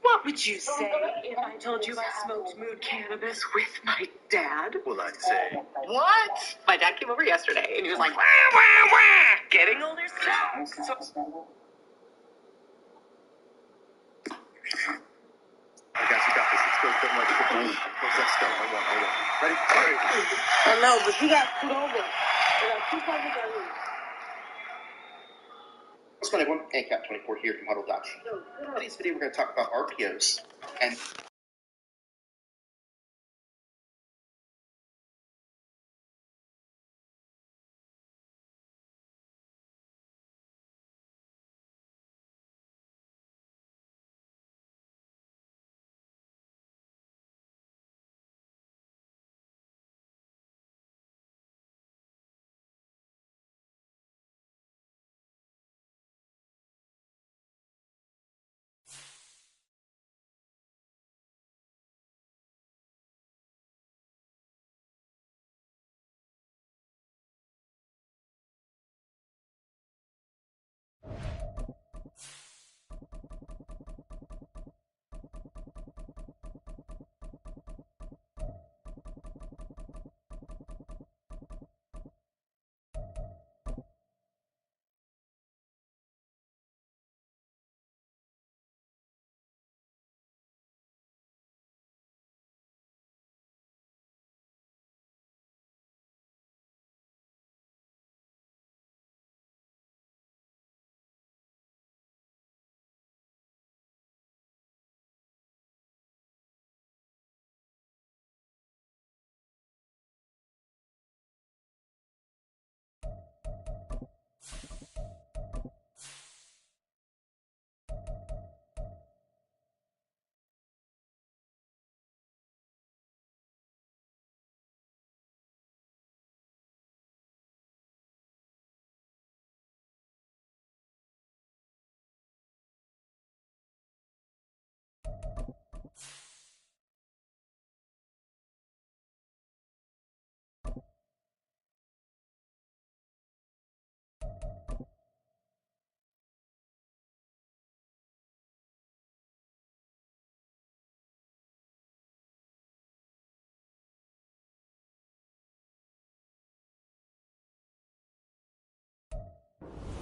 What would you say if I told you I smoked mood cannabis with my dad? Well, I'd say, What? My dad came over yesterday and he was like, wah, wah, wah, getting older sucks. I guess you got this. Let's go. Let's go. I won. Ready? I know, but you got put over. I got 2 seconds on you. What's going on, everyone? ACAP24 here from Huddle Dodge. In today's video, we're going to talk about RPOs and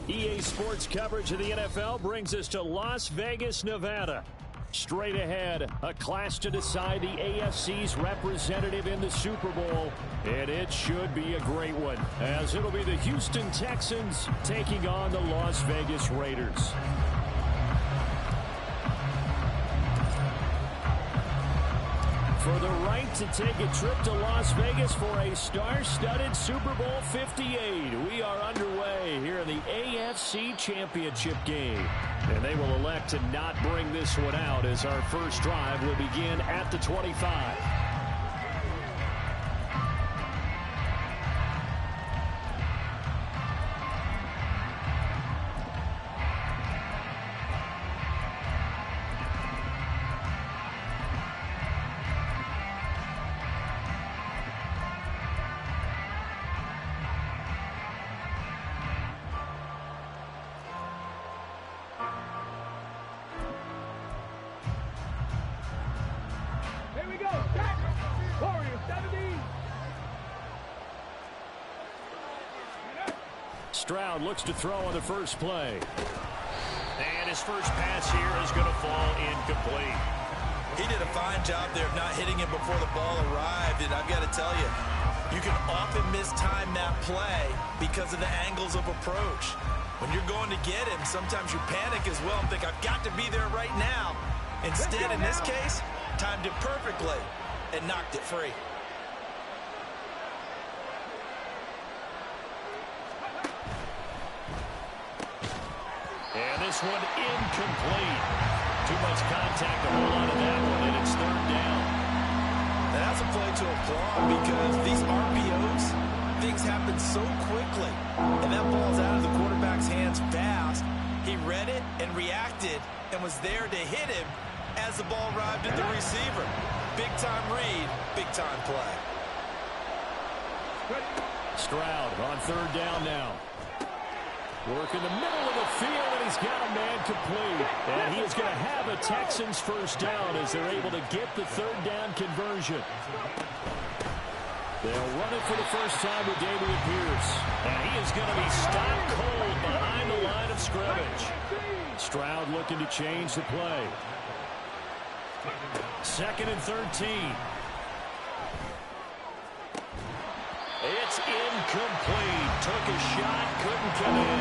EA Sports coverage of the NFL brings us to Las Vegas, Nevada. Straight ahead, a clash to decide the AFC's representative in the Super Bowl. And it should be a great one, as it'll be the Houston Texans taking on the Las Vegas Raiders. For the right to take a trip to Las Vegas for a star-studded Super Bowl 58. We are underway here in the AFC Championship game. And they will elect to not bring this one out, as our first drive will begin at the 25. Stroud looks to throw on the first play. And his first pass here is going to fall incomplete. He did a fine job there of not hitting him before the ball arrived. And I've got to tell you, you can often mistime that play because of the angles of approach. When you're going to get him, sometimes you panic as well and think, I've got to be there right now. Instead, in this case, timed it perfectly and knocked it free. And this one incomplete. Too much contact to hold on to that one, and it's third down. And that's a play to applaud, because these RPOs, things happen so quickly. And that ball's out of the quarterback's hands fast. He read it and reacted and was there to hit him as the ball arrived at the receiver. Big-time read, big-time play. Stroud on third down now. Work in the middle of the field, and he's got a man complete. And he is going to have a Texans first down as they're able to get the third down conversion. They'll run it for the first time with Dameon Pierce. And he is going to be stopped cold behind the line of scrimmage. Stroud looking to change the play. 2nd and 13. It's incomplete. Took a shot, couldn't get in.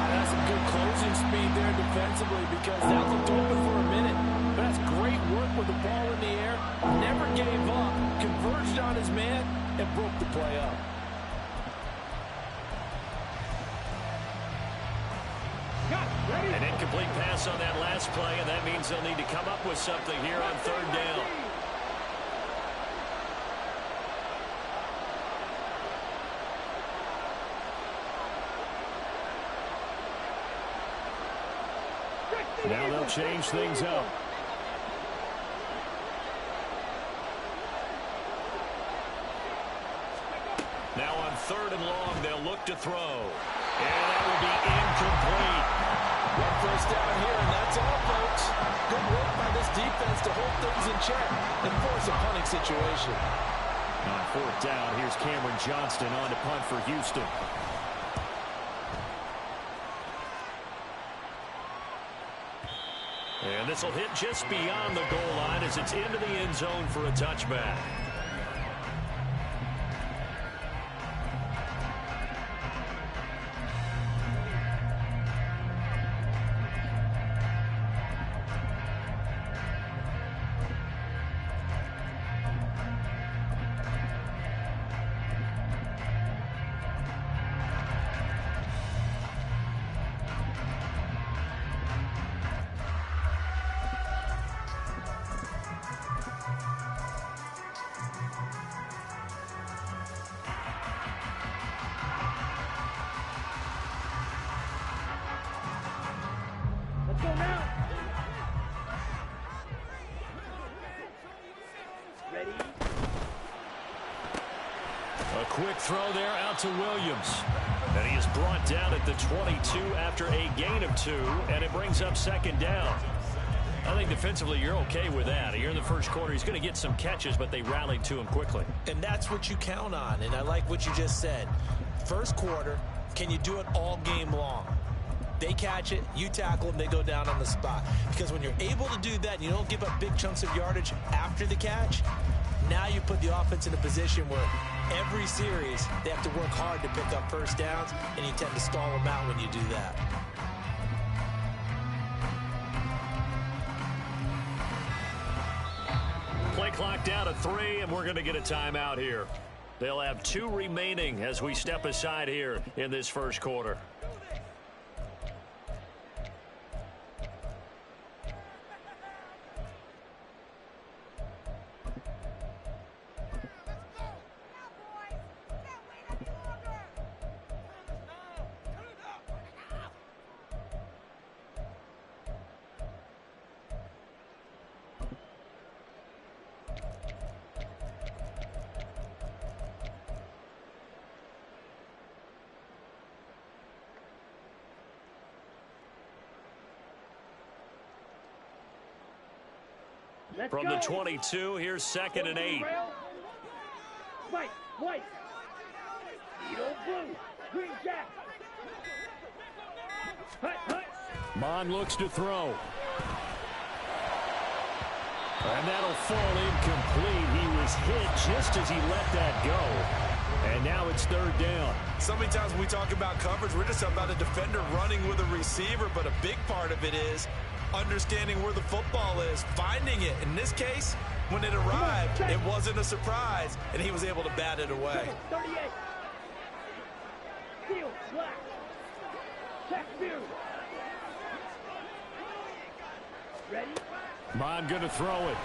That's some good closing speed there defensively because that looked open for a minute. But that's great work with the ball in the air. Never gave up, converged on his man, and broke the play up. An incomplete pass on that last play, and that means they'll need to come up with something here on third down. Now they'll change things up. Now on 3rd and long, they'll look to throw. And that will be incomplete. One first down here, and that's all, folks. Good work by this defense to hold things in check and force a punting situation. On 4th down, here's Cameron Johnston on to punt for Houston. And this will hit just beyond the goal line as it's into the end zone for a touchback. A quick throw there out to Williams. And he is brought down at the 22 after a gain of 2, and it brings up 2nd down. I think defensively you're okay with that. Here in the first quarter, he's going to get some catches, but they rallied to him quickly. And that's what you count on, and I like what you just said. First quarter, can you do it all game long? They catch it, you tackle them, they go down on the spot. Because when you're able to do that, you don't give up big chunks of yardage after the catch, now you put the offense in a position where every series they have to work hard to pick up first downs, and you tend to stall them out when you do that. Play clock down to 3, and we're going to get a timeout here. They'll have 2 remaining as we step aside here in this first quarter. From the 22, here's 2nd and 8. White, white. Eagle blue. Green jack. Hut, hut. Mon looks to throw. And that'll fall incomplete. He was hit just as he let that go. And now it's 3rd down. So many times when we talk about coverage, we're just about a defender running with a receiver, but a big part of it is understanding where the football is, finding it. In this case, when it arrived, it wasn't a surprise, and he was able to bat it away. 38. Field, black. Check view. Ready? Mon going to throw it.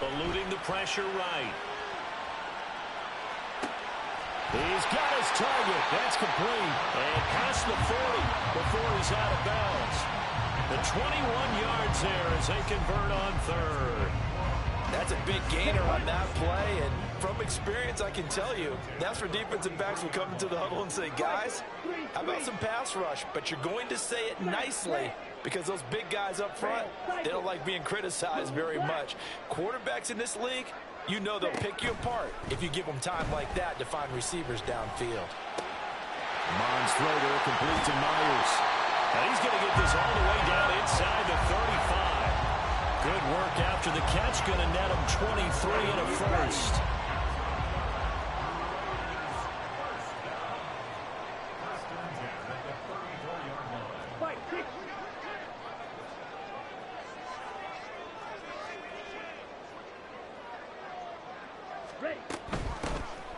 Eluding the pressure right. He's got his target. That's complete. And past the 40 before he's out of bounds. The 21 yards there as they convert on 3rd. That That's a big gainer on that play, and from experience, I can tell you, that's where defensive backs will come into the huddle and say, guys, how about some pass rush? But you're going to say it nicely because those big guys up front, they don't like being criticized very much. Quarterbacks in this league, you know they'll pick you apart if you give them time like that to find receivers downfield. Mond's throw there complete to Myers. And he's going to get this all the way down inside the 35. Good work after the catch. Going to net him 23 and a first.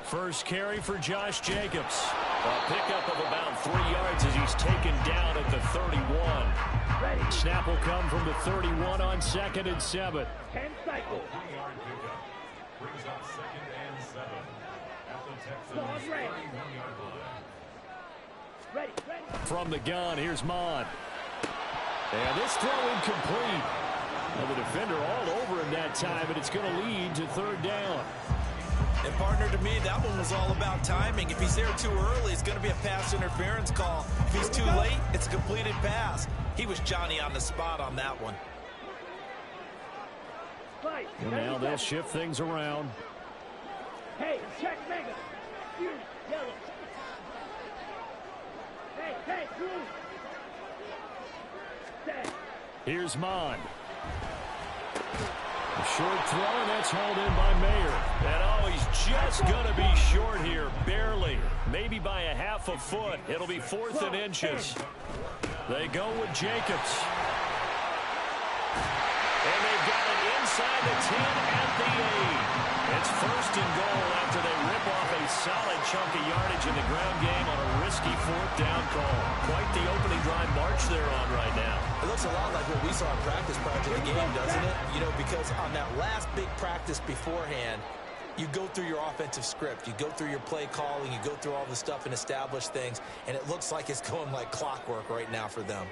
First carry for Josh Jacobs. A pickup of about 3 yards as he's taken down at the 31. Snap will come from the 31 on 2nd and 7. 10 cycles. Ready. From the gun, here's Mon. And this throw incomplete. Well, the defender all over him that time, but it's going to lead to 3rd down. And partner, to me, that one was all about timing. If he's there too early, it's going to be a pass interference call. If he's too late, it's a completed pass. He was Johnny on the spot on that one. And now they'll shift things around. Hey, check Mega. You, yellow. Hey, blue. Stand. Here's Mon. A short throw, and that's hauled in by Mayer. And he's just going to be short here, barely. Maybe by a half a foot. It'll be 4th and inches. They go with Jacobs. And they've got it inside the 10 at the 8. It's 1st and goal after they rip off a solid chunk of yardage in the ground game on a risky 4th down call. Quite the opening drive march they're on right now. It looks a lot like what we saw in practice prior to the game, doesn't it? You know, because on that last big practice beforehand, you go through your offensive script. You go through your play calling. You go through all the stuff and establish things. And it looks like it's going like clockwork right now for them.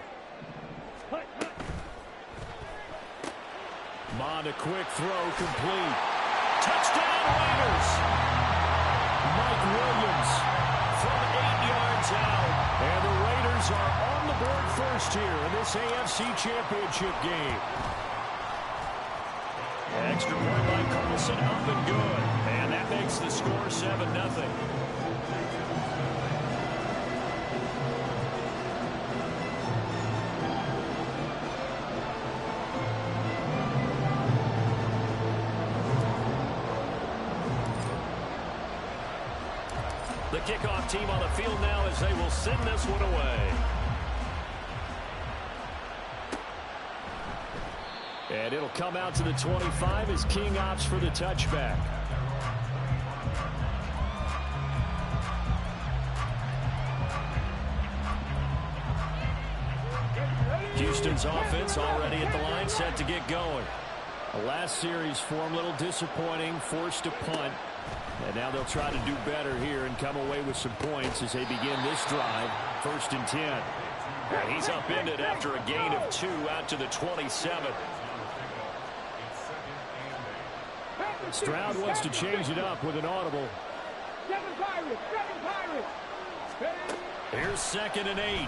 Mon, a quick throw, complete. Touchdown, Raiders! Mike Williams from 8 yards out. And the Raiders are on the board first here in this AFC Championship game. Extra point by Carlson, up and good. And that makes the score 7-0. The kickoff team on the field now as they will send this one away. And it'll come out to the 25 as King opts for the touchback. Houston's offense already at the line, set to get going. The last series for him, a little disappointing, forced to punt. And now they'll try to do better here and come away with some points as they begin this drive. 1st and 10. And he's upended after a gain of 2 out to the 27. Stroud wants to change it up with an audible. Seven Pirates. Here's 2nd and 8.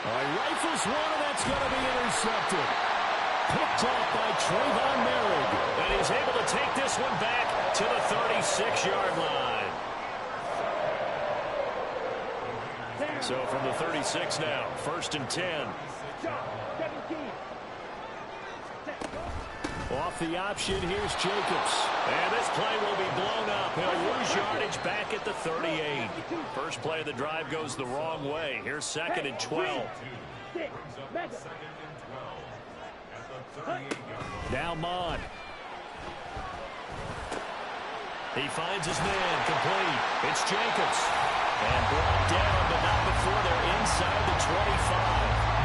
All right, rifles one, and that's going to be intercepted. Picked off by Trayvon Merrick. And he's able to take this one back to the 36-yard line. So from the 36 now, 1st and 10. Off the option, here's Jacobs. And this play will be blown up. He'll lose yardage back at the 38. First play of the drive goes the wrong way. Here's 2nd and 12. Now Mon. He finds his man, complete. It's Jacobs. And brought down, but not before they're inside the 25.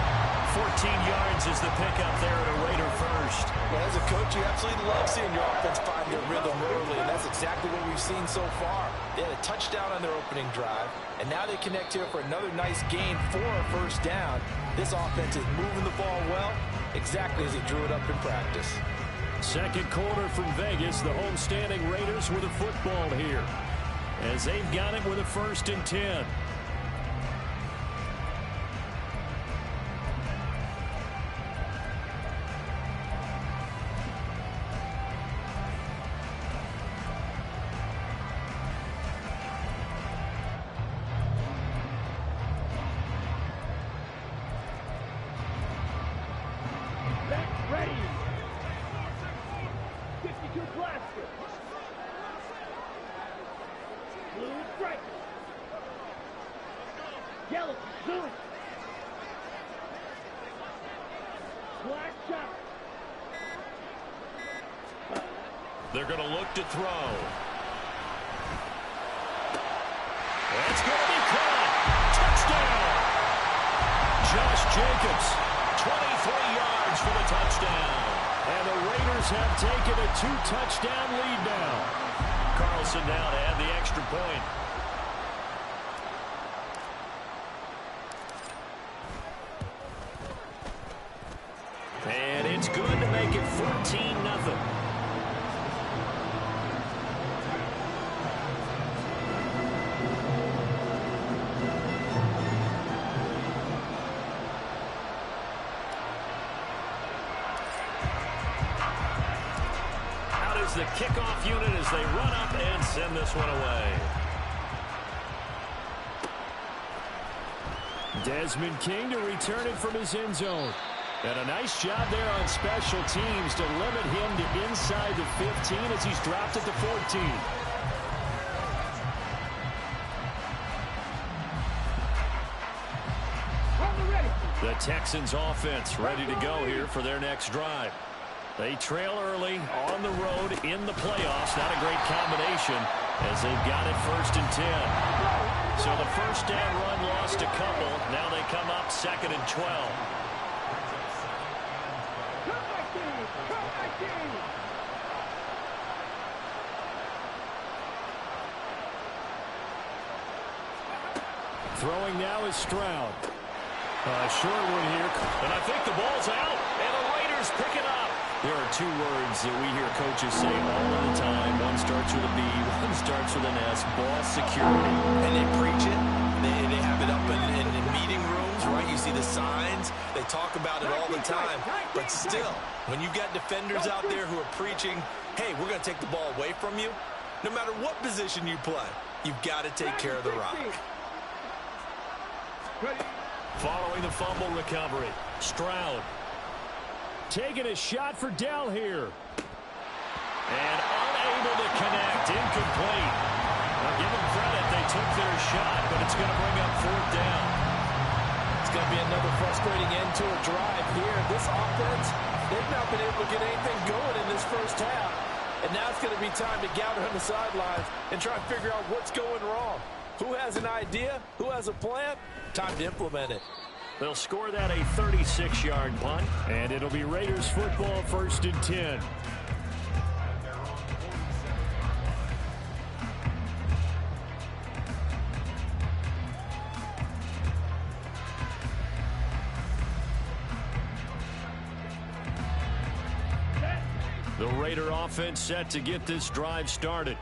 14 yards is the pickup there at a Raider first. Well, as a coach, you absolutely love seeing your offense find their rhythm early, and that's exactly what we've seen so far. They had a touchdown on their opening drive, and now they connect here for another nice gain for a 1st down. This offense is moving the ball well, exactly as he drew it up in practice. Second quarter from Vegas. The homestanding Raiders with a football here, as they've got it with a 1st and 10. Ready. 52 blaster. Blue strike. Yellow zoom. Black shot. They're going to look to throw. That's going to be caught. Touchdown. Josh Jacobs, 23 yards for the touchdown. And the Raiders have taken a 2-touchdown lead now. Carlson now to add the extra point. And it's good to make it 14-0. The kickoff unit as they run up and send this one away. Desmond King to return it from his end zone. And a nice job there on special teams to limit him to inside the 15 as he's dropped at the 14. The Texans offense ready to go here for their next drive. They trail early on the road in the playoffs. Not a great combination as they've got it 1st and 10. So the first down run lost a couple. Now they come up 2nd and 12. Throwing now is Stroud. Short one here. And I think the ball's out. And the Raiders pick it up. There are 2 words that we hear coaches say all of the time. One starts with a B, one starts with an S. Ball security. And they preach it. They have it up in meeting rooms, right? You see the signs. They talk about it all the time. But still, when you've got defenders out there who are preaching, hey, we're going to take the ball away from you, no matter what position you play, you've got to take care of the rock. Following the fumble recovery, Stroud taking a shot for Dell here. And unable to connect. Incomplete. Now give them credit. They took their shot, but it's going to bring up 4th down. It's going to be another frustrating end to a drive here. This offense, they've not been able to get anything going in this first half. And now it's going to be time to gather on the sidelines and try and figure out what's going wrong. Who has an idea? Who has a plan? Time to implement it. They'll score that a 36-yard punt, and it'll be Raiders football 1st and 10. The Raider offense set to get this drive started.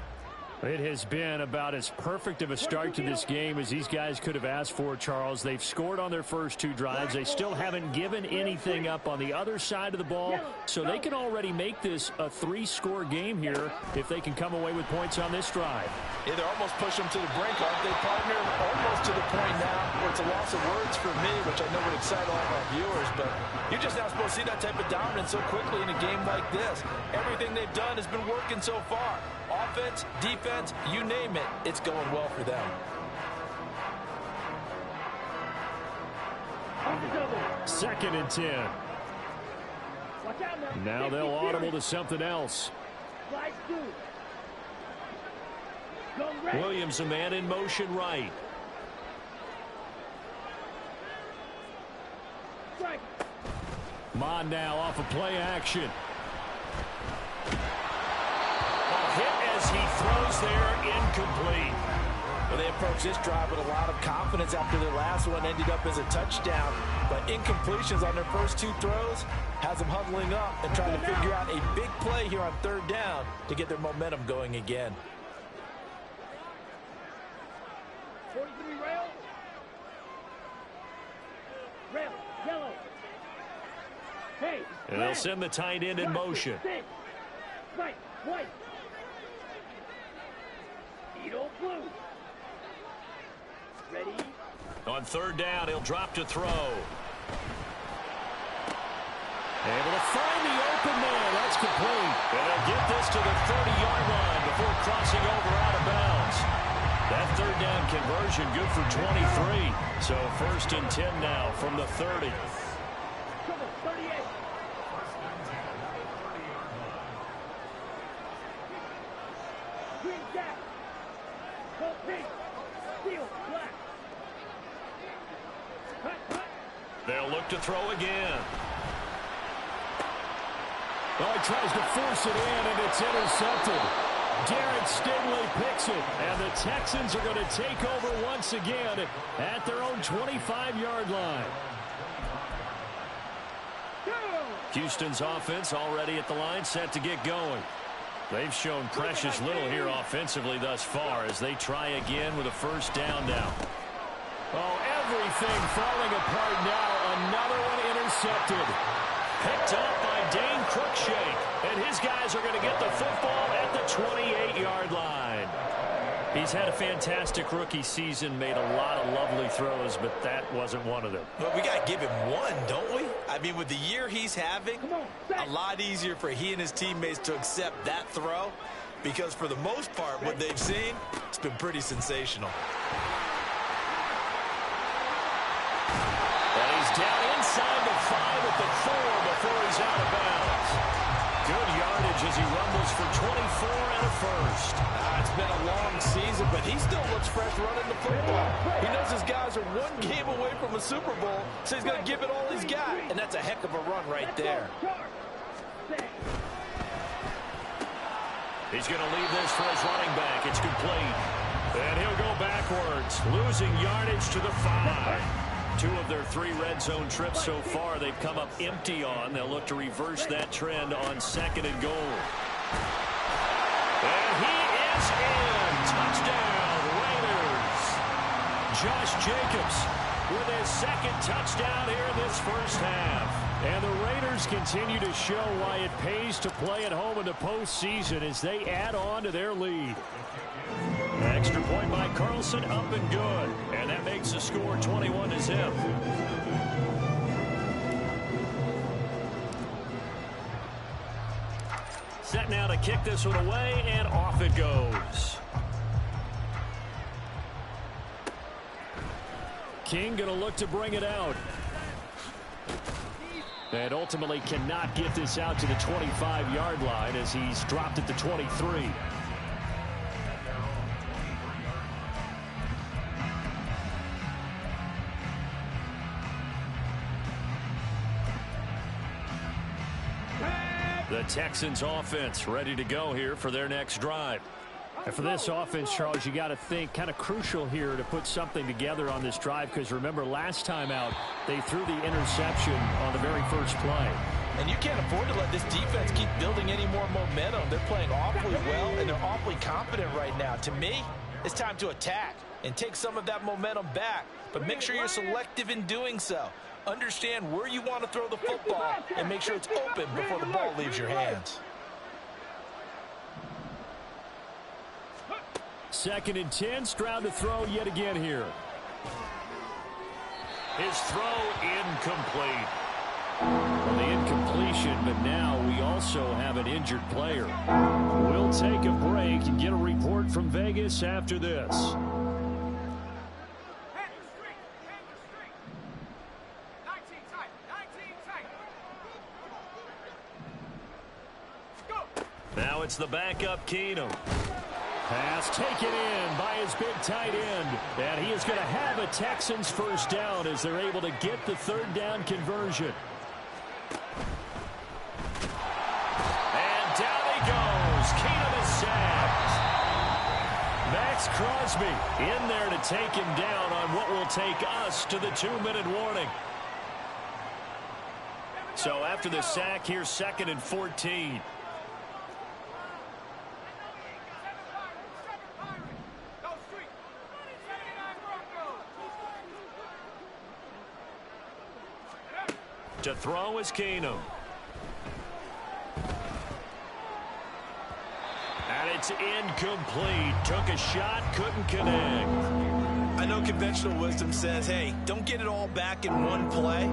It has been about as perfect of a start to this game as these guys could have asked for, Charles. They've scored on their first 2 drives. They still haven't given anything up on the other side of the ball, so they can already make this a 3-score game here if they can come away with points on this drive. Yeah, they're almost pushing them to the brink, aren't they, partner? Almost to the point now where it's a loss of words for me, which I know would excite all of our viewers, but you're just not supposed to see that type of dominance so quickly in a game like this. Everything they've done has been working so far. Offense, defense, you name it, it's going well for them. 2nd and 10. Now they'll audible to something else. Williams, a man in motion right. Mon now off of play action. Hit as he throws there, incomplete. Well, they approached this drive with a lot of confidence after their last one ended up as a touchdown. But incompletions on their first 2 throws has them huddling up and trying to figure out a big play here on third down to get their momentum going again. 43 rail. Rail, yellow. Hey. And they'll send the tight end in motion. Right, white. Edo blue. Ready. On third down, he'll drop to throw. Able to find the open man. That's complete. And they'll get this to the 30-yard line before crossing over out of bounds. That third down conversion good for 23. So 1st and 10 now from the 30. Come on, 38. Green jack. Gold pink. Steel black. Cut, cut. They'll look to throw again. Oh, he tries to force it in, and it's intercepted. Darren Stingley picks it, and the Texans are going to take over once again at their own 25-yard line. Houston's offense already at the line, set to get going. They've shown precious little here offensively thus far as they try again with a first down now. Oh, everything falling apart now. Another one intercepted. Picked up by Dane Cruikshank, and his guys are going to get the football at the 28-yard line. He's had a fantastic rookie season, made a lot of lovely throws, but that wasn't one of them. But we got to give him one, don't we? I mean, with the year he's having, a lot easier for he and his teammates to accept that throw, because for the most part, what they've seen, it's been pretty sensational. And he's down inside the 5 at the 4 before he's out of bounds. Good yardage as he rumbles for 24 and a first. It's been a long season, but he still looks fresh running the football. He knows his guys are one game away from a Super Bowl, so he's going to give it all he's got. And that's a heck of a run right there. He's going to leave this for his running back. It's complete. And he'll go backwards, losing yardage to the 5. 2 of their 3 red zone trips so far they've come up empty on. They'll look to reverse that trend on 2nd and goal. And he is in. Touchdown, Raiders. Josh Jacobs with his 2nd touchdown here in this first half. And the Raiders continue to show why it pays to play at home in the postseason as they add on to their lead. Extra point by Carlson, up and good. And that makes the score 21-0. Set now to kick this one away, and off it goes. King going to look to bring it out. And ultimately cannot get this out to the 25-yard line as he's dropped at the 23. The Texans offense ready to go here for their next drive. And for this offense, Charles, you got to think kind of crucial here to put something together on this drive, because remember last time out they threw the interception on the very first play. And you can't afford to let this defense keep building any more momentum. They're playing awfully well, and they're awfully confident right now. To me, it's time to attack and take some of that momentum back, but make sure you're selective in doing so. Understand where you want to throw the football and make sure it's open before the ball leaves your hands. 2nd and 10, Stroud to throw yet again here. His throw incomplete. Well, the incompletion, but now we also have an injured player. We'll take a break and get a report from Vegas after this. Now it's the backup Keenum. Pass taken in by his big tight end. And he is going to have a Texans first down as they're able to get the 3rd down conversion. And down he goes. Keenum is sacked. Max Crosby in there to take him down on what will take us to the 2-minute warning. So after the sack, here's 2nd and 14. To throw is Keenum. And it's incomplete. Took a shot, couldn't connect. I know conventional wisdom says, hey, don't get it all back in one play.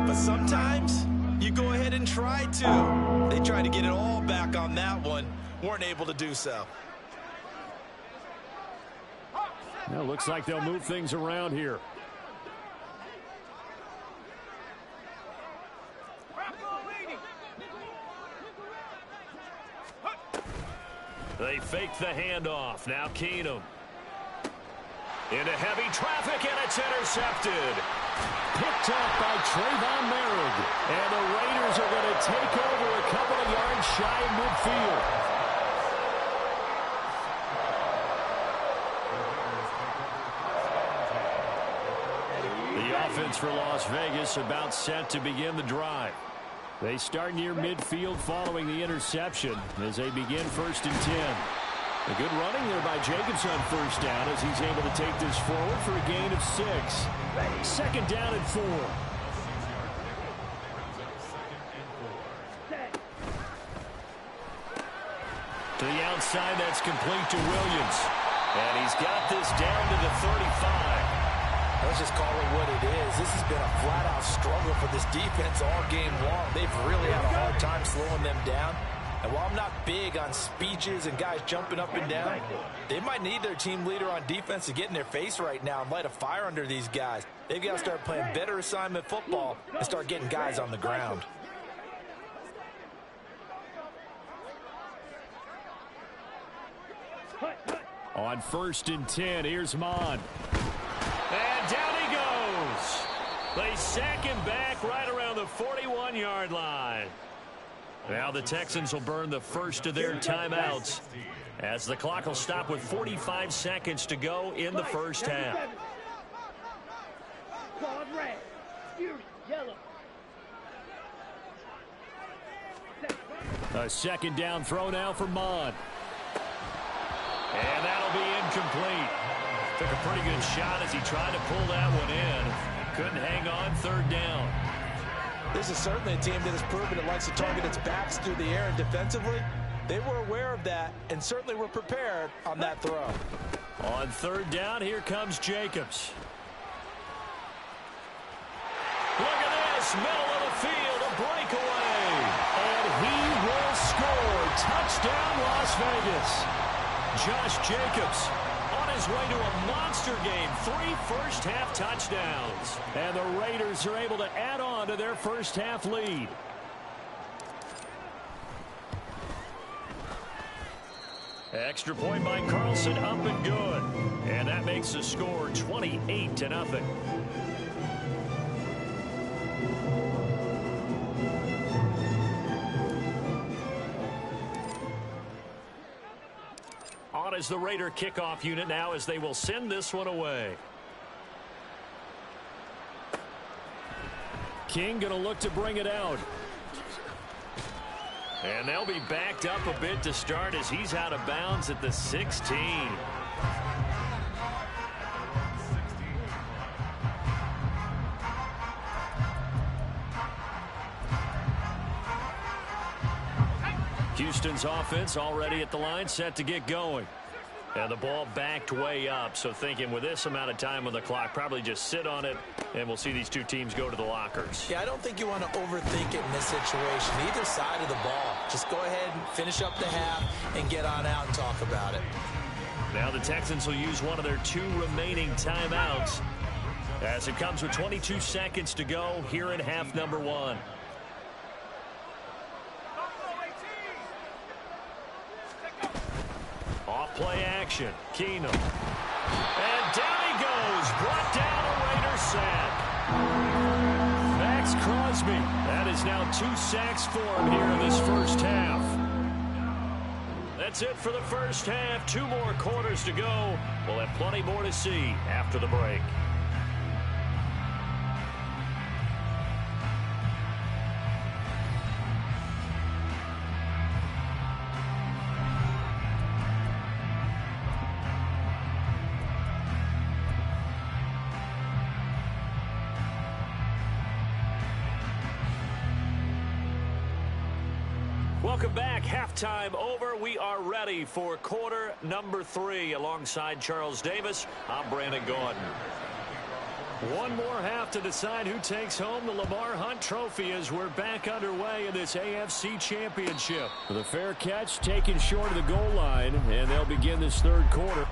But sometimes you go ahead and try to. They tried to get it all back on that one. Weren't able to do so. Well, looks like they'll move things around here. They fake the handoff. Now Keenum. Into heavy traffic, and it's intercepted. Picked up by Trayvon Merrick. And the Raiders are going to take over a couple of yards shy of midfield. The offense for Las Vegas about set to begin the drive. They start near midfield following the interception as they begin 1st and 10. A good running there by Jacobs on 1st down as he's able to take this forward for a gain of 6. 2nd down and 4. To the outside, that's complete to Williams. And he's got this down to the 35. Let's just call it what it is. This has been a flat-out struggle for this defense all game long. They've really had a hard time slowing them down. And while I'm not big on speeches and guys jumping up and down, they might need their team leader on defense to get in their face right now and light a fire under these guys. They've got to start playing better assignment football and start getting guys on the ground. On 1st and 10, here's Mon. And down he goes. They sack him back right around the 41-yard line. Now the Texans will burn the first of their timeouts as the clock will stop with 45 seconds to go in the first half. A 2nd down throw now for Mon. And that'll be incomplete. Took a pretty good shot as he tried to pull that one in. Couldn't hang on 3rd down. This is certainly a team that has proven it likes to target its backs through the air, and defensively, they were aware of that and certainly were prepared on that throw. On 3rd down, here comes Jacobs. Look at this, middle of the field, a breakaway. And he will score. Touchdown, Las Vegas. Josh Jacobs on his way to a monster game. 3 first-half touchdowns. And the Raiders are able to add on to their first-half lead. Extra point by Carlson, up and good. And that makes the score 28-0. On is the Raider kickoff unit now as they will send this one away. King going to look to bring it out. And they'll be backed up a bit to start as he's out of bounds at the 16. Houston's offense already at the line, set to get going. And the ball backed way up, so thinking with this amount of time on the clock, probably just sit on it, and we'll see these two teams go to the lockers. Yeah, I don't think you want to overthink it in this situation. Either side of the ball. Just go ahead and finish up the half and get on out and talk about it. Now the Texans will use one of their 2 remaining timeouts as it comes with 22 seconds to go here in half number 1. Off-play action. Keenum. And down he goes. Brought down a Raider sack. Max Crosby. That is now 2 sacks for him here in this first half. That's it for the first half. 2 more quarters to go. We'll have plenty more to see after the break. Welcome back. Halftime over. We are ready for quarter number 3. Alongside Charles Davis, I'm Brandon Gordon. One more half to decide who takes home the Lamar Hunt Trophy as we're back underway in this AFC Championship. The fair catch taken short of the goal line, and they'll begin this third quarter.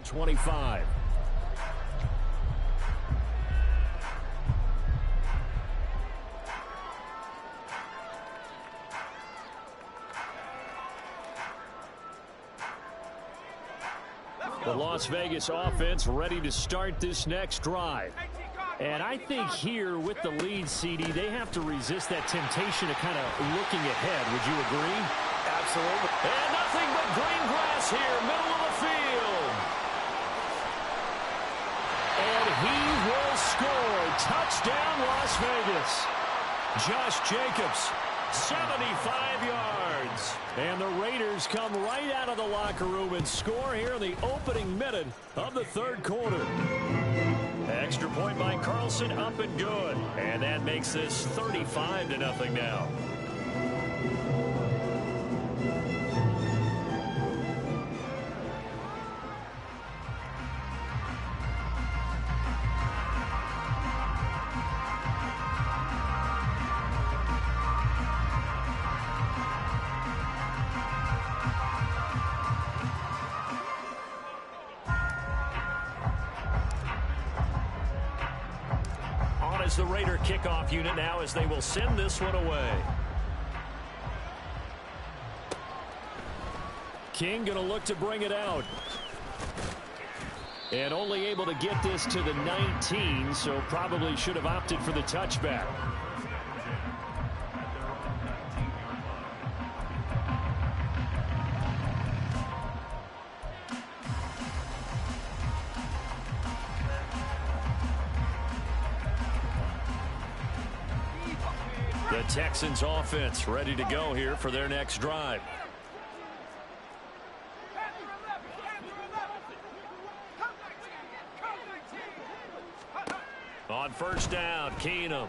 .25. The Las Vegas offense ready to start this next drive. And I think here with the lead, CD, they have to resist that temptation of kind of looking ahead. Would you agree? Absolutely. And nothing but green grass here, middle of the field. And he will score. Touchdown, Las Vegas. Josh Jacobs, 75 yards. And the Raiders come right out of the locker room and score here in the opening minute of the third quarter. Extra point by Carlson, up and good. And that makes this 35-0 now. Is the Raider kickoff unit now as they will send this one away. King going to look to bring it out. And only able to get this to the 19, so probably should have opted for the touchback. The Texans offense ready to go here for their next drive. On first down, Keenum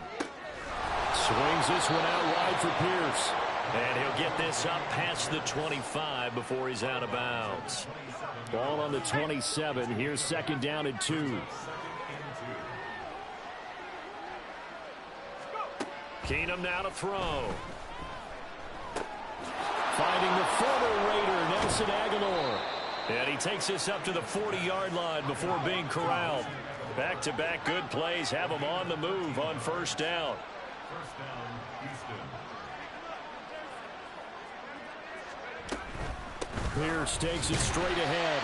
swings this one out wide for Pierce. And he'll get this up past the 25 before he's out of bounds. Ball on the 27. Here's second down and 2. Keenum now to throw. Finding the former Raider, Nelson Aguilar. And he takes this up to the 40-yard line before being corralled. Back-to-back good plays have him on the move on first down. Pierce takes it straight ahead.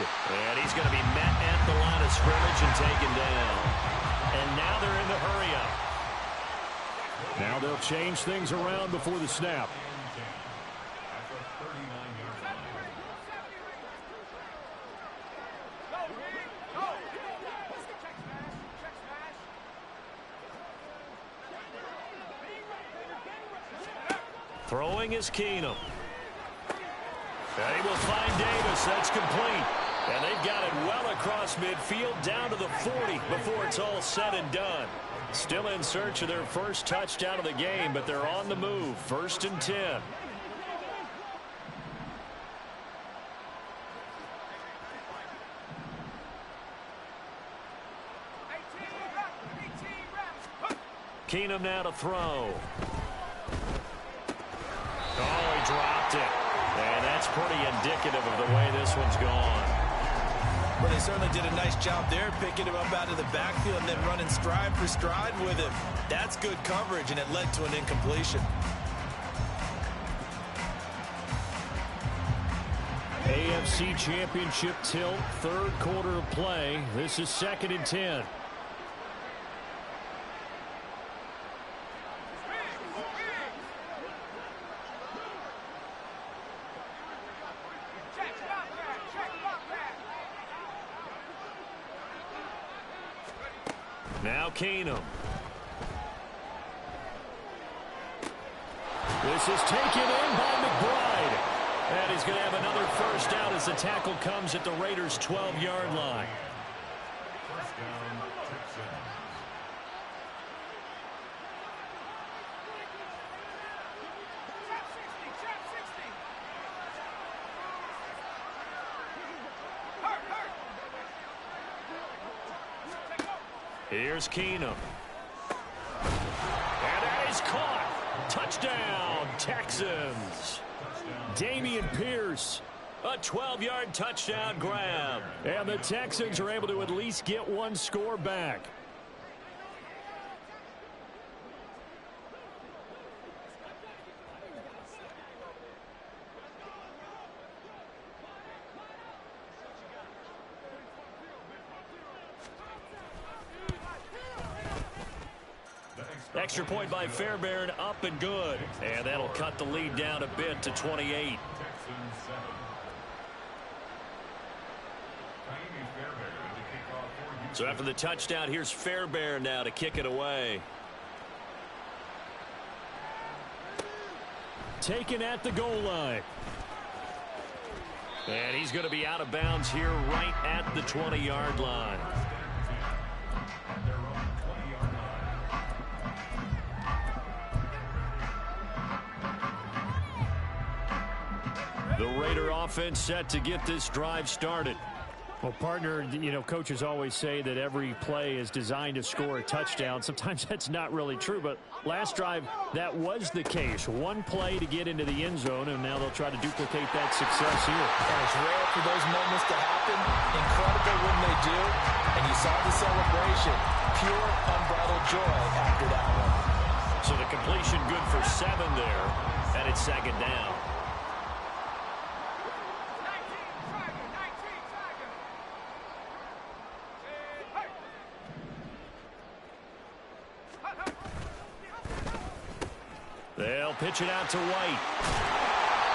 And he's going to be met at the line of scrimmage and taken down. And now they're in the hurry-up. Now they'll change things around before the snap. Throwing is Keenum. And he will find Davis. That's complete. And they've got it well across midfield down to the 40 before it's all said and done. Still in search of their first touchdown of the game, but they're on the move. 1st and 10. Keenum now to throw. Oh, he dropped it. And that's pretty indicative of the way this one's gone. Well, they certainly did a nice job there, picking him up out of the backfield and then running stride for stride with him. That's good coverage, and it led to an incompletion. AFC Championship tilt, third quarter of play. This is 2nd and 10. Now Keenum. This is taken in by McBride. And he's going to have another first down as the tackle comes at the Raiders' 12-yard line. First down, Texans. Here's Keenum. And that is caught. Touchdown, Texans. Dameon Pierce. A 12-yard touchdown grab. And the Texans are able to at least get one score back. Extra point by Fairbairn, up and good. And that'll cut the lead down a bit to 28. So after the touchdown, here's Fairbairn now to kick it away. Taken at the goal line. And he's going to be out of bounds here right at the 20-yard line. The Raider offense set to get this drive started. Well, partner, you know, coaches always say that every play is designed to score a touchdown. Sometimes that's not really true, but last drive, that was the case. One play to get into the end zone, and now they'll try to duplicate that success here. And it's rare for those moments to happen. Incredible when they do. And you saw the celebration. Pure, unbridled joy after that one. So the completion good for 7 there, and it's second down. They'll pitch it out to White.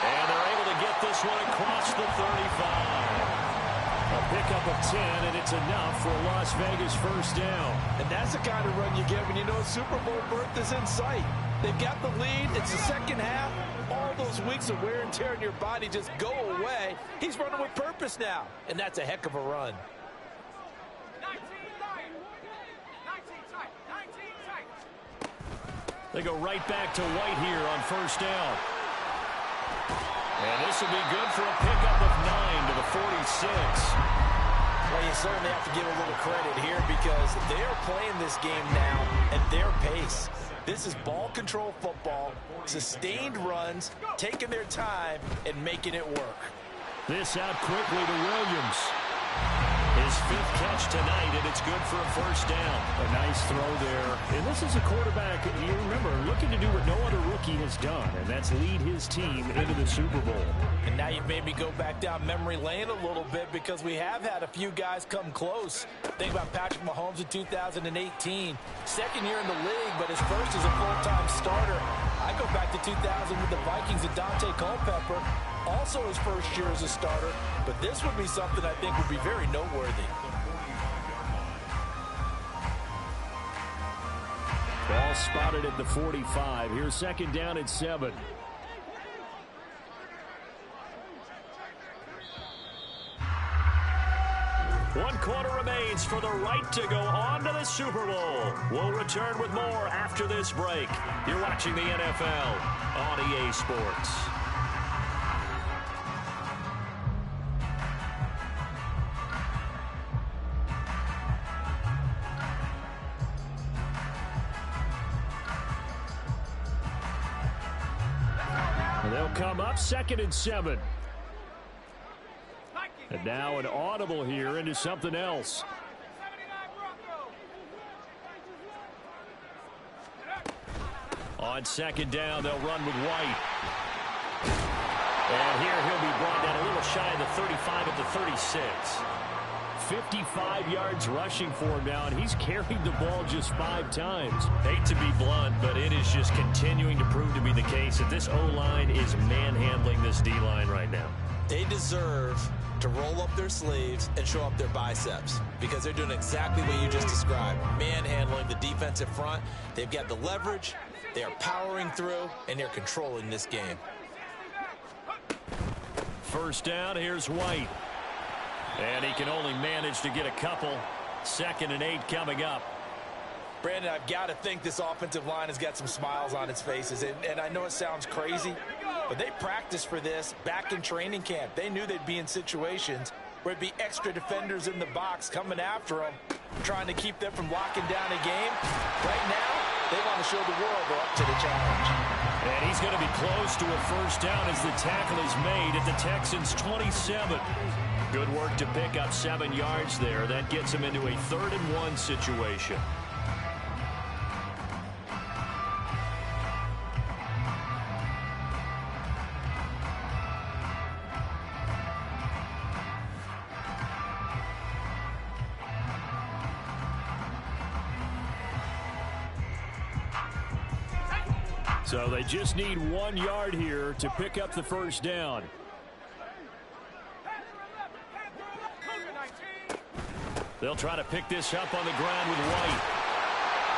And they're able to get this one across the 35. A pickup of 10, and it's enough for a Las Vegas first down. And that's the kind of run you get when you know Super Bowl berth is in sight. They've got the lead. It's the second half. All those weeks of wear and tear in your body just go away. He's running with purpose now, and that's a heck of a run. They go right back to White here on first down. And this will be good for a pickup of 9 to the 46. Well, you certainly have to give a little credit here because they are playing this game now at their pace. This is ball control football, sustained runs, taking their time, and making it work. This out quickly to Williams. His 5th catch tonight, and it's good for a first down. A nice throw there. And this is a quarterback, you remember, looking to do what no other rookie has done, and that's lead his team into the Super Bowl. And now you've made me go back down memory lane a little bit because we have had a few guys come close. Think about Patrick Mahomes in 2018. Second year in the league, but his first as a full-time starter. I go back to 2000 with the Vikings and Dante Culpepper. Also his first year as a starter, but this would be something I think would be very noteworthy. Ball spotted at the 45. Here's second down at 7. One quarter remains for the right to go on to the Super Bowl. We'll return with more after this break. You're watching the NFL on EA Sports. They'll come up 2nd and 7. And now an audible here into something else. On 2nd down, they'll run with White. And here he'll be brought down a little shy of the 35 at the 36. 55 yards rushing for him now, and he's carried the ball just 5 times. Hate to be blunt, but it is just continuing to prove to be the case that this O-line is manhandling this D-line right now. They deserve to roll up their sleeves and show up their biceps, because they're doing exactly what you just described. Manhandling the defensive front. They've got the leverage. They are powering through, and they're controlling this game. First down, here's White. And he can only manage to get a couple. 2nd and 8 coming up. Brandon, I've got to think this offensive line has got some smiles on its faces. And I know it sounds crazy, but they practiced for this back in training camp. They knew they'd be in situations where it'd be extra defenders in the box coming after them, trying to keep them from locking down a game. Right now, they want to show the world they're up to the challenge. And he's going to be close to a first down as the tackle is made at the Texans' 27. Good work to pick up 7 yards there. That gets him into a 3rd and 1 situation. So they just need 1 yard here to pick up the first down. They'll try to pick this up on the ground with White.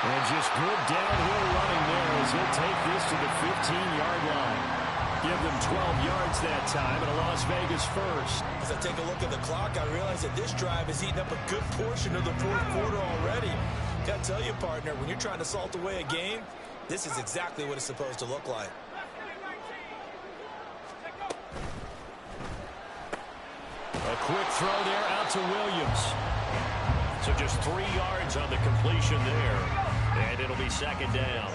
And just good downhill running there as he'll take this to the 15-yard line. Give them 12 yards that time and a Las Vegas first. As I take a look at the clock, I realize that this drive has eaten up a good portion of the 4th quarter already. Got to tell you, partner, when you're trying to salt away a game, this is exactly what it's supposed to look like. A quick throw there out to Williams. So just 3 yards on the completion there. And it'll be 2nd down.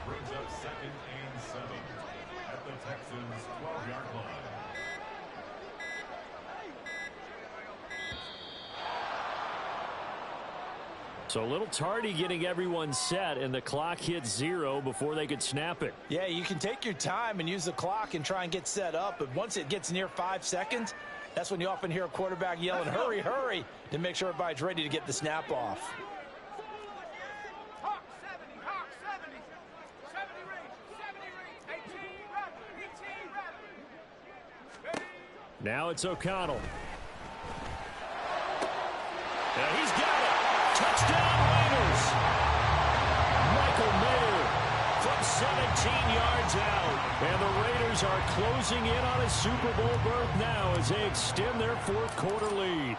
Brings up 2nd and 7 at the Texans' 12-yard line. So a little tardy getting everyone set, and the clock hits 0 before they could snap it. Yeah, you can take your time and use the clock and try and get set up, but once it gets near 5 seconds, that's when you often hear a quarterback yelling, hurry, hurry, to make sure everybody's ready to get the snap off. Now it's O'Connell. Yeah, he's got it. Touchdown Raiders. Michael Mayer from 17 yards out. And the Raiders are closing in on a Super Bowl berth now as they extend their 4th quarter lead.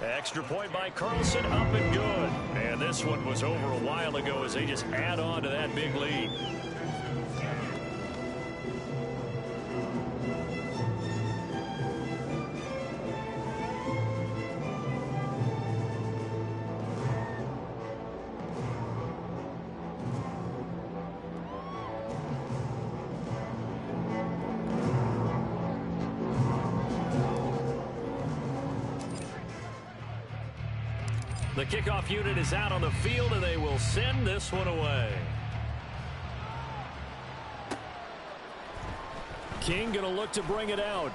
Extra point by Carlson, up and good. And this one was over a while ago as they just add on to that big lead. The kickoff unit is out on the field, and they will send this one away. King going to look to bring it out.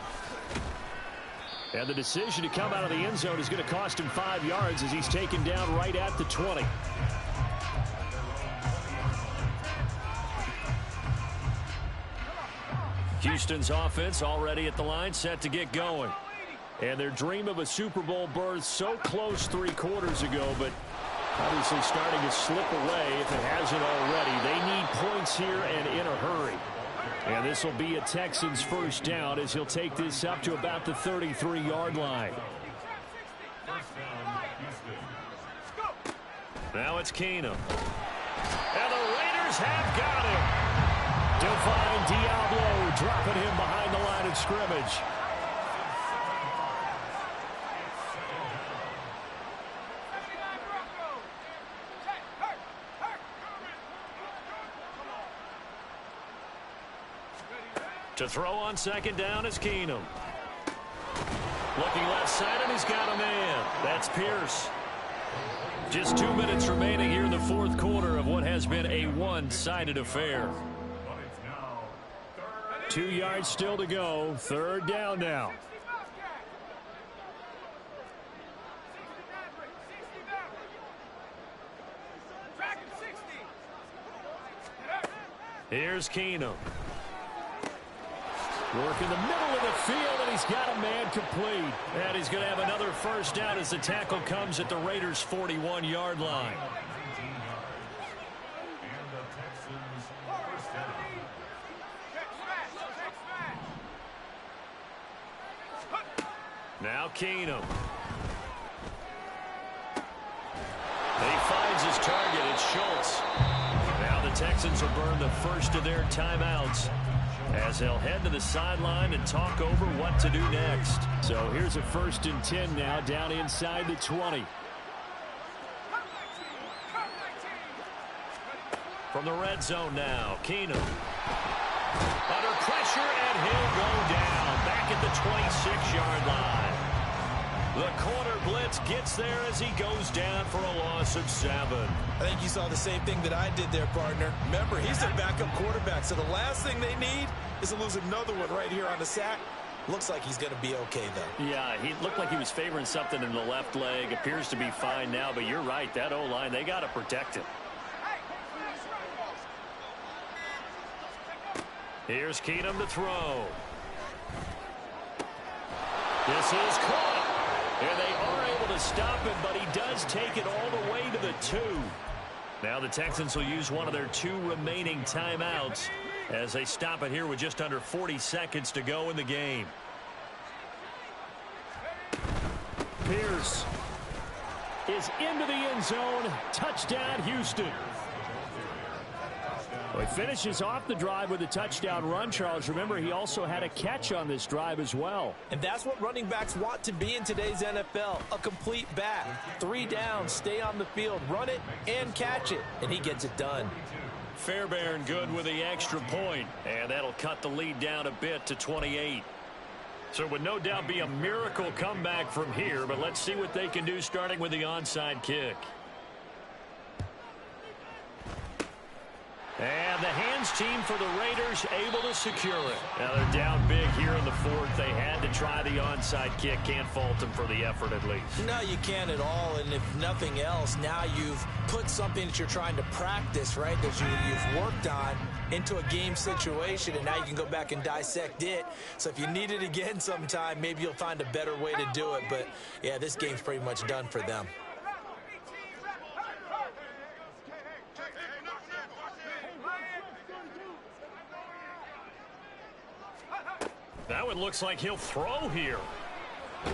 And the decision to come out of the end zone is going to cost him 5 yards as he's taken down right at the 20. Houston's offense already at the line, set to get going. And their dream of a Super Bowl berth so close 3 quarters ago, but obviously starting to slip away if it hasn't already. They need points here and in a hurry. And this will be a Texans first down as he'll take this up to about the 33-yard line. Now it's Keenum. And the Raiders have got him. Divine Diablo dropping him behind the line of scrimmage. To throw on 2nd down is Keenum. Looking left side, and he's got a man. That's Pierce. Just 2 minutes remaining here in the 4th quarter of what has been a one-sided affair. 2 yards still to go. 3rd down now. Here's Keenum. Work in the middle of the field, and he's got a man complete. And he's going to have another first down as the tackle comes at the Raiders' 41-yard line. Now Keenum. He finds his target. It's Schultz. Now the Texans will burn the first of their timeouts as they'll head to the sideline and talk over what to do next. So here's a 1st and 10 now down inside the 20. From the red zone now, Keenum. Under pressure, and he'll go down back at the 26-yard line. The corner blitz gets there as he goes down for a loss of 7. I think you saw the same thing that I did there, partner. Remember, he's their backup quarterback, so the last thing they need is to lose another one right here on the sack. Looks like he's going to be okay, though. Yeah, he looked like he was favoring something in the left leg. Appears to be fine now, but you're right. That O-line, they got to protect him. Here's Keenum to throw. This is caught. And they are able to stop him, but he does take it all the way to the 2. Now the Texans will use one of their 2 remaining timeouts as they stop it here with just under 40 seconds to go in the game. Pierce is into the end zone. Touchdown, Houston. Well, he finishes off the drive with a touchdown run, Charles. Remember, he also had a catch on this drive as well. And that's what running backs want to be in today's NFL, a complete back. 3 downs, stay on the field, run it, and catch it. And he gets it done. Fairbairn good with the extra point, and that'll cut the lead down a bit to 28. So it would no doubt be a miracle comeback from here, but let's see what they can do starting with the onside kick. And the hands team for the Raiders able to secure it. Now they're down big here in the 4th. They had to try the onside kick. Can't fault them for the effort at least. No, you can't at all. And if nothing else, now you've put something that you're trying to practice, right, that you've worked on into a game situation, and now you can go back and dissect it. So if you need it again sometime, maybe you'll find a better way to do it. But, yeah, this game's pretty much done for them. That one looks like he'll throw here. Oh,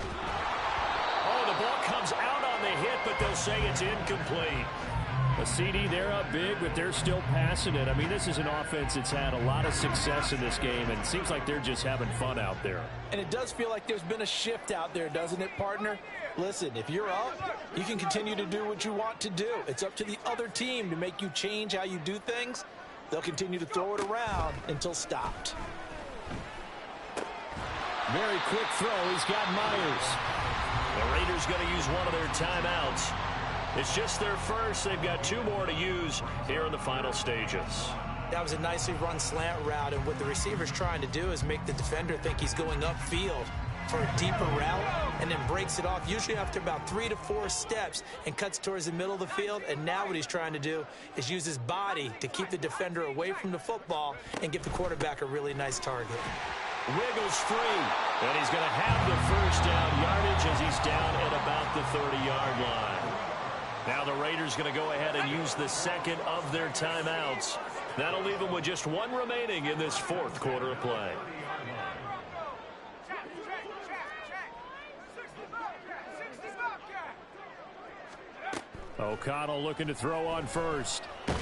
the ball comes out on the hit, but they'll say it's incomplete. A CD, they're up big, but they're still passing it. I mean, this is an offense that's had a lot of success in this game, and it seems like they're just having fun out there. And it does feel like there's been a shift out there, doesn't it, partner? Listen, if you're up, you can continue to do what you want to do. It's up to the other team to make you change how you do things. They'll continue to throw it around until stopped. Very quick throw. He's got Myers. The Raiders going to use one of their timeouts. It's just their first. They've got 2 more to use here in the final stages. That was a nicely run slant route, and what the receiver's trying to do is make the defender think he's going upfield for a deeper route, and then breaks it off, usually after about 3 to 4 steps, and cuts towards the middle of the field. And now what he's trying to do is use his body to keep the defender away from the football and give the quarterback a really nice target. Wiggles free, and he's going to have the first down yardage as he's down at about the 30-yard line. Now the Raiders going to go ahead and use the second of their timeouts. That'll leave them with just 1 remaining in this 4th quarter of play. O'Connell looking to throw on first. And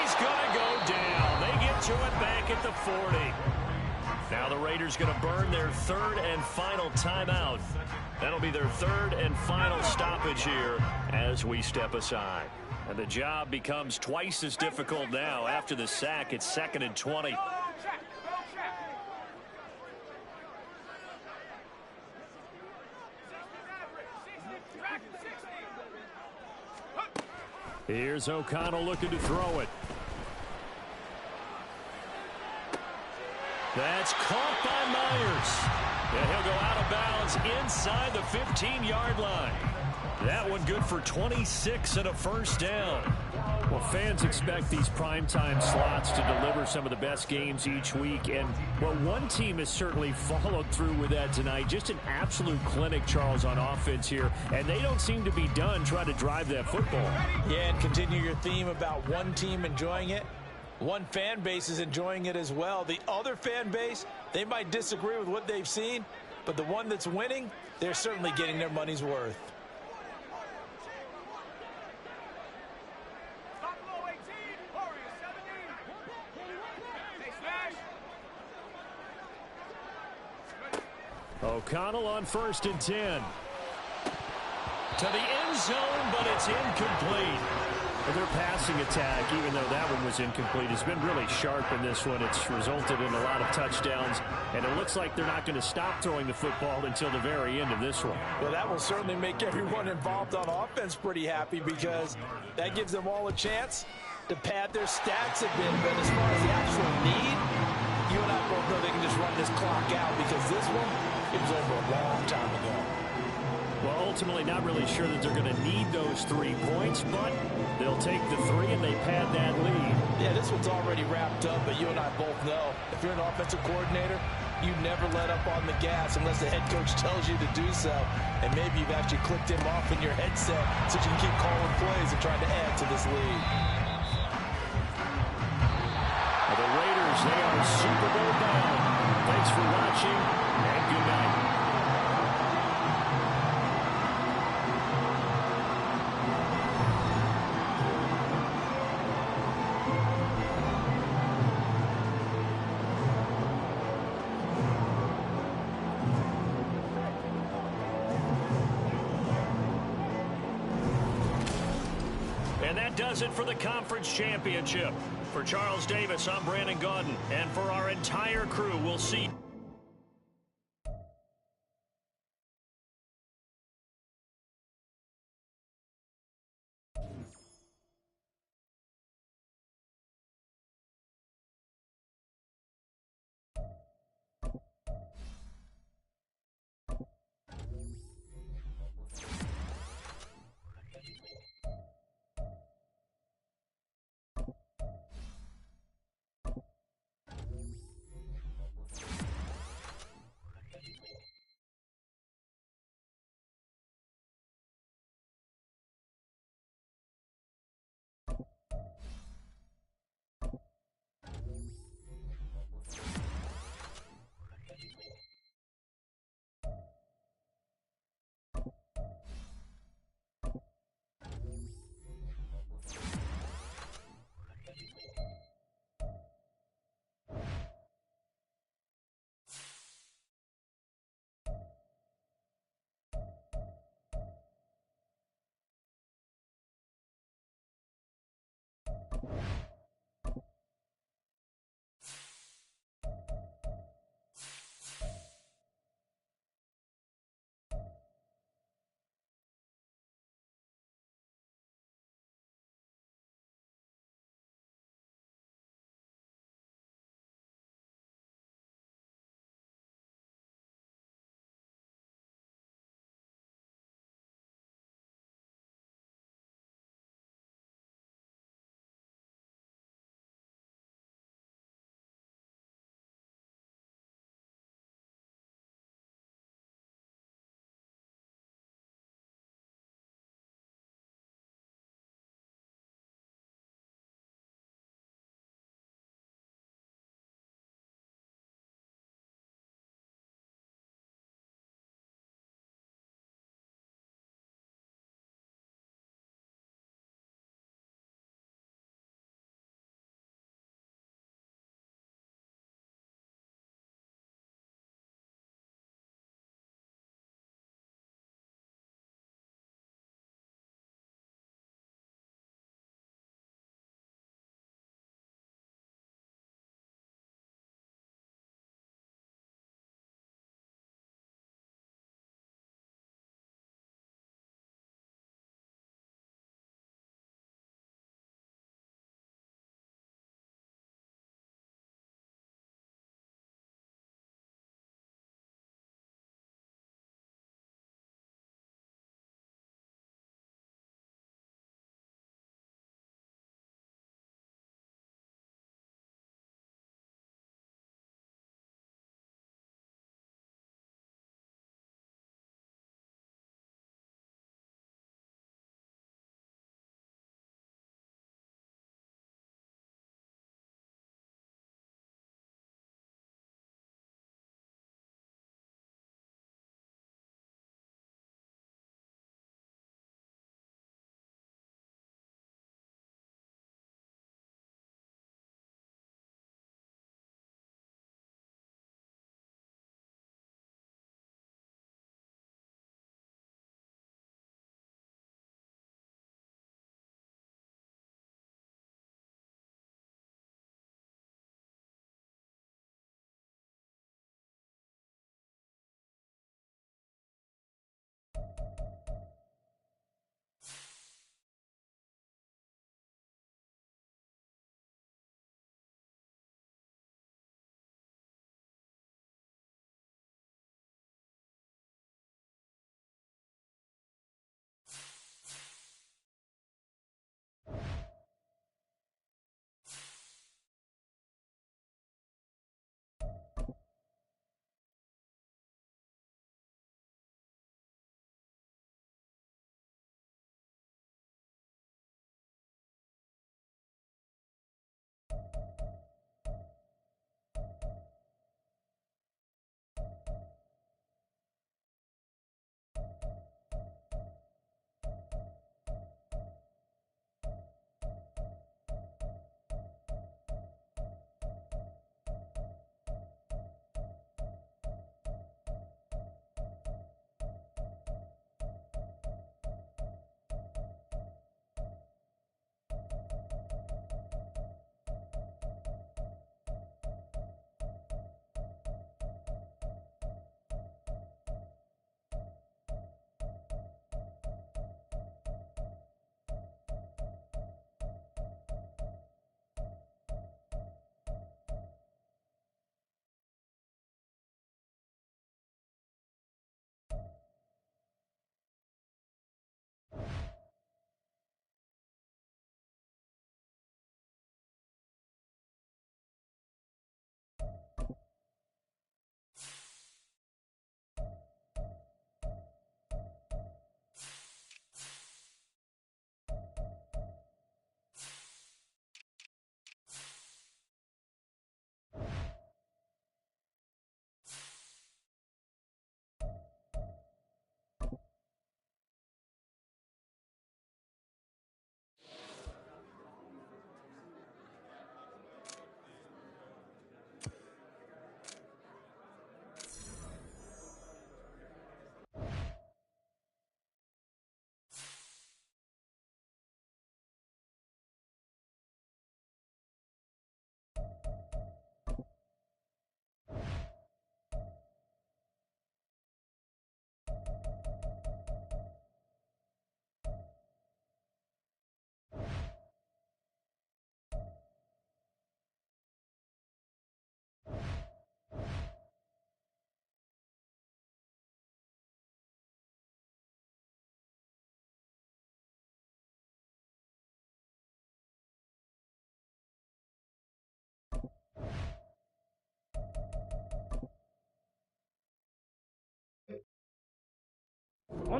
he's going to go down. They get to it back at the 40. Now the Raiders going to burn their 3rd and final timeout. That'll be their 3rd and final stoppage here as we step aside. And the job becomes twice as difficult now. After the sack, it's 2nd and 20. Here's O'Connell looking to throw it. That's caught by Myers. And he'll go out of bounds inside the 15-yard line. That one good for 26 and a first down. Well, fans expect these primetime slots to deliver some of the best games each week. And, well, one team has certainly followed through with that tonight. Just an absolute clinic, Charles, on offense here. And they don't seem to be done trying to drive that football. Yeah, and continue your theme about one team enjoying it. One fan base is enjoying it as well. The other fan base, they might disagree with what they've seen. But the one that's winning, they're certainly getting their money's worth. O'Connell on 1st and 10. To the end zone, but it's incomplete. Their passing attack, even though that one was incomplete, has been really sharp in this one. It's resulted in a lot of touchdowns, and it looks like they're not going to stop throwing the football until the very end of this one. Well, that will certainly make everyone involved on offense pretty happy because that gives them all a chance to pad their stats a bit. But as far as the actual need, you and I both know they can just run this clock out because this one, it was over a long time ago. Well, ultimately, not really sure that they're going to need those 3 points, but they'll take the 3 and they pad that lead. Yeah, this one's already wrapped up, but you and I both know if you're an offensive coordinator, you never let up on the gas unless the head coach tells you to do so. And maybe you've actually clicked him off in your headset so you can keep calling plays and trying to add to this lead. The Raiders, they are Super Bowl bound. Thanks for watching, and good night. And that does it for the conference championship. For Charles Davis, I'm Brandon Gaudin. And for our entire crew, we'll see you.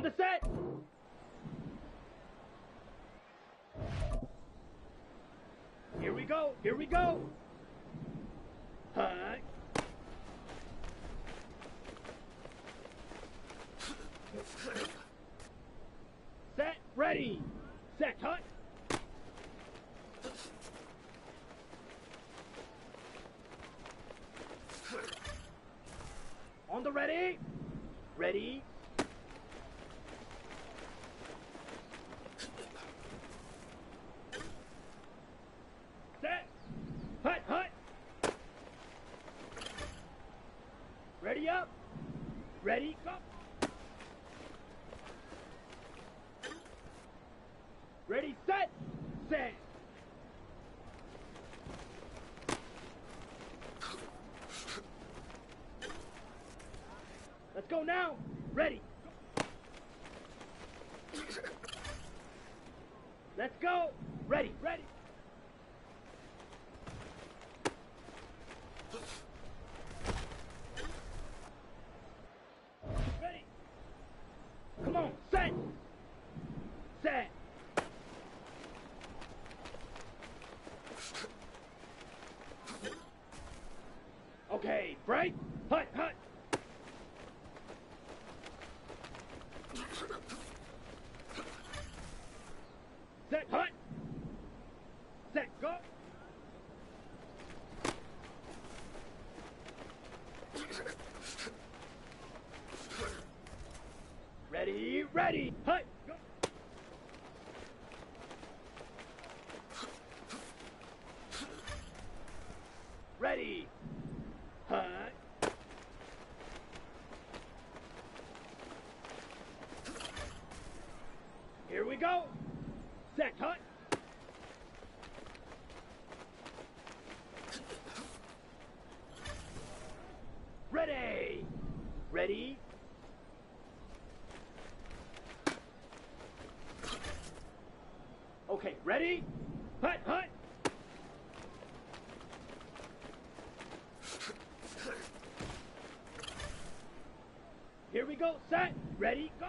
On the set. Here we go. Here we go. Hut. Set. Ready. Set. Hut. On the ready. Ready. Set. Hut, hut. Ready up. Ready, go. Ready, set. Set. Let's go now. Ready. Let's go. Ready, ready. Ready. Come on, set. Set. Okay, break. Hut, hut. Set, hut. Set, go. Ready, ready, hut, go. Ready, hut. Here we go. Set, hut. Ready. Ready. Okay, ready? Hut, hut. Here we go. Set. Ready, go.